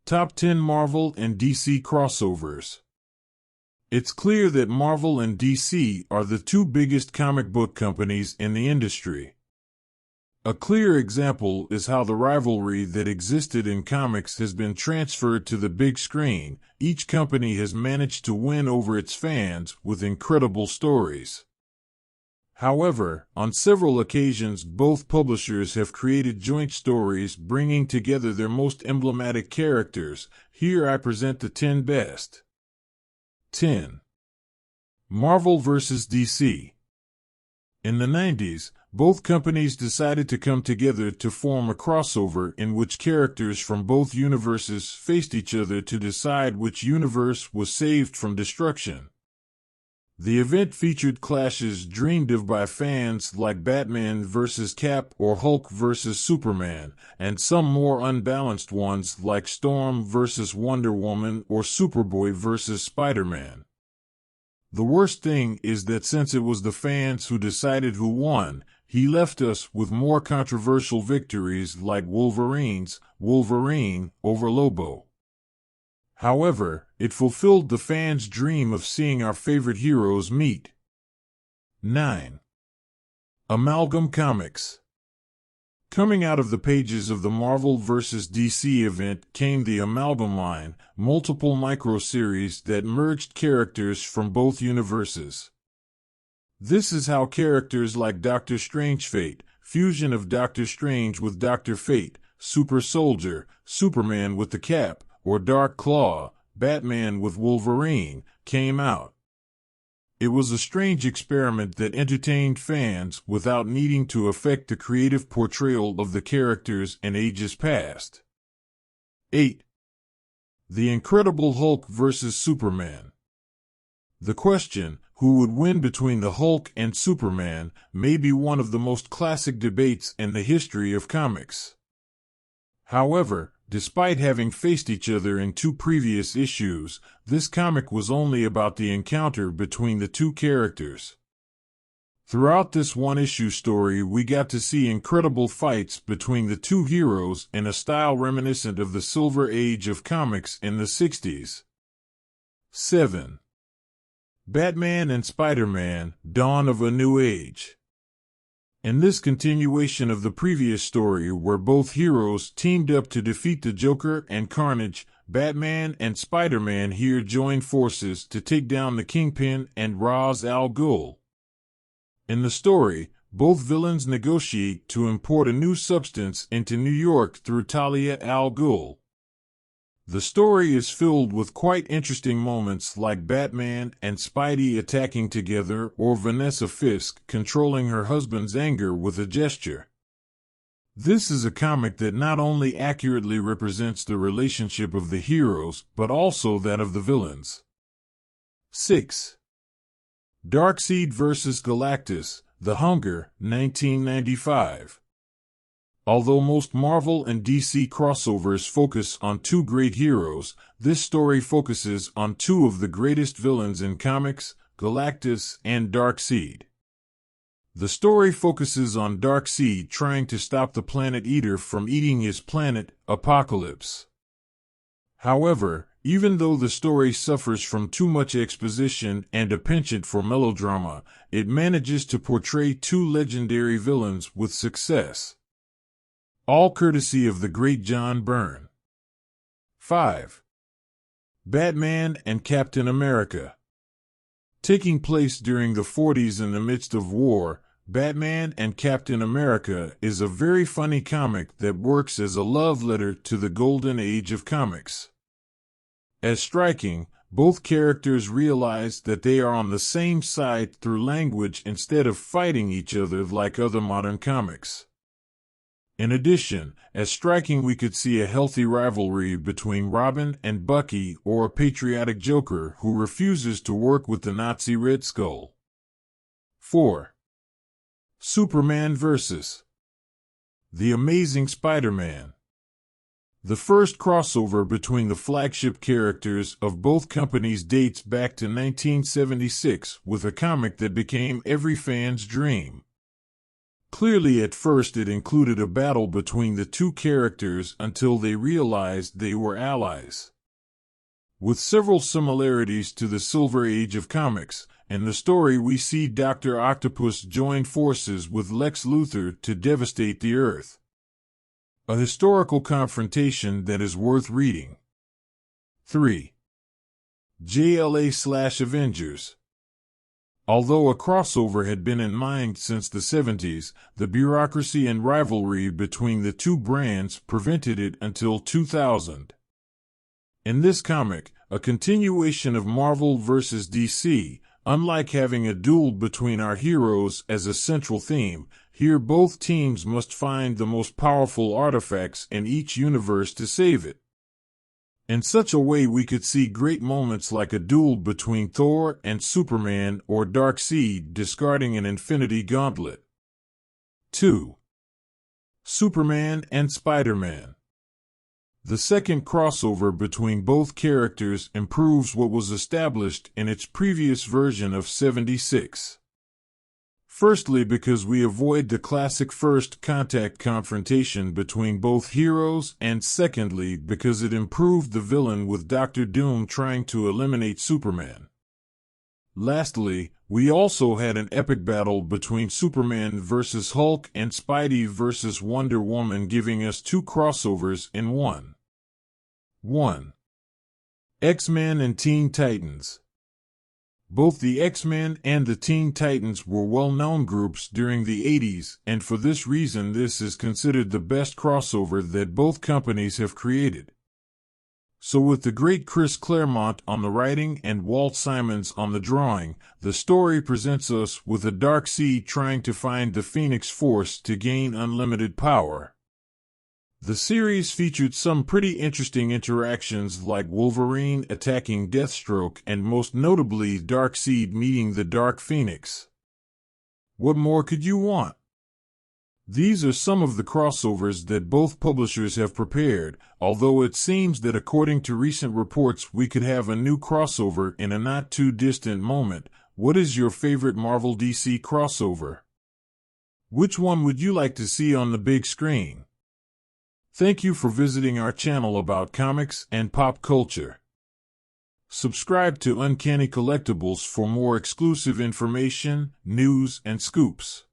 Top 10 Marvel and DC crossovers. It's clear that Marvel and DC are the two biggest comic book companies in the industry. A clear example is how the rivalry that existed in comics has been transferred to the big screen. Each company has managed to win over its fans with incredible stories. However, on several occasions both publishers have created joint stories bringing together their most emblematic characters. Here I present the 10 best. 10. Marvel vs. DC. In the 90s, both companies decided to come together to form a crossover in which characters from both universes faced each other to decide which universe was saved from destruction. The event featured clashes dreamed of by fans like Batman vs. Cap or Hulk vs. Superman, and some more unbalanced ones like Storm vs. Wonder Woman or Superboy vs. SpiderMan. The worst thing is that since it was the fans who decided who won, he left us with more controversial victories like Wolverine over Lobo. However, it fulfilled the fans' dream of seeing our favorite heroes meet. 9. Amalgam Comics. Coming out of the pages of the Marvel vs. DC event came the Amalgam line, multiple micro-series that merged characters from both universes. This is how characters like Dr. Strange Fate, fusion of Doctor Strange with Dr. Fate, Super Soldier, Superman with the Cap, or Dark Claw, Batman with Wolverine, came out. It was a strange experiment that entertained fans without needing to affect the creative portrayal of the characters in ages past. 8. The Incredible Hulk vs. Superman. The question, who would win between the Hulk and Superman, may be one of the most classic debates in the history of comics. However, despite having faced each other in two previous issues, this comic was only about the encounter between the two characters. Throughout this one-issue story, we got to see incredible fights between the two heroes in a style reminiscent of the Silver Age of comics in the 60s. 7. Batman and SpiderMan, Dawn of a New Age. In this continuation of the previous story where both heroes teamed up to defeat the Joker and Carnage, Batman and Spider-Man here join forces to take down the Kingpin and Ra's al Ghul. In the story, both villains negotiate to import a new substance into New York through Talia al Ghul. The story is filled with quite interesting moments like Batman and Spidey attacking together or Vanessa Fisk controlling her husband's anger with a gesture. This is a comic that not only accurately represents the relationship of the heroes but also that of the villains. 6. Darkseid vs. Galactus, The Hunger, 1995. Although most Marvel and DC crossovers focus on two great heroes, this story focuses on two of the greatest villains in comics, Galactus and Darkseid. The story focuses on Darkseid trying to stop the Planet Eater from eating his planet, Apocalypse. However, even though the story suffers from too much exposition and a penchant for melodrama, it manages to portray two legendary villains with success. All courtesy of the great John Byrne. 5. Batman and Captain America. Taking place during the 40s in the midst of war, Batman and Captain America is a very funny comic that works as a love letter to the golden age of comics. As striking, both characters realize that they are on the same side through language instead of fighting each other like other modern comics. In addition, as striking we could see a healthy rivalry between Robin and Bucky or a patriotic Joker who refuses to work with the Nazi Red Skull. 4. Superman vs. The Amazing Spider-Man. The first crossover between the flagship characters of both companies dates back to 1976 with a comic that became every fan's dream. Clearly, at first it included a battle between the two characters until they realized they were allies. With several similarities to the Silver Age of comics, in the story we see Dr. Octopus join forces with Lex Luthor to devastate the Earth. A historical confrontation that is worth reading. 3. JLA/Avengers. Although a crossover had been in mind since the 70s, the bureaucracy and rivalry between the two brands prevented it until 2000. In this comic, a continuation of Marvel vs. DC, unlike having a duel between our heroes as a central theme, here both teams must find the most powerful artifacts in each universe to save it. In such a way we could see great moments like a duel between Thor and Superman or Darkseid discarding an Infinity Gauntlet. 2. Superman and SpiderMan. The second crossover between both characters improves what was established in its previous version of 76. Firstly, because we avoid the classic first contact confrontation between both heroes, and secondly, because it improved the villain with Dr. Doom trying to eliminate Superman. Lastly, we also had an epic battle between Superman vs. Hulk and Spidey vs. Wonder Woman, giving us two crossovers in one. 1. X-Men and Teen Titans. Both the X-Men and the Teen Titans were well-known groups during the 80s, and for this reason this is considered the best crossover that both companies have created. So with the great Chris Claremont on the writing and Walt Simons on the drawing, the story presents us with a Darkseid trying to find the Phoenix Force to gain unlimited power. The series featured some pretty interesting interactions like Wolverine attacking Deathstroke and most notably Darkseid meeting the Dark Phoenix. What more could you want? These are some of the crossovers that both publishers have prepared, although it seems that according to recent reports we could have a new crossover in a not-too-distant moment. What is your favorite Marvel-DC crossover? Which one would you like to see on the big screen? Thank you for visiting our channel about comics and pop culture. Subscribe to Uncanny Collectibles for more exclusive information, news, and scoops.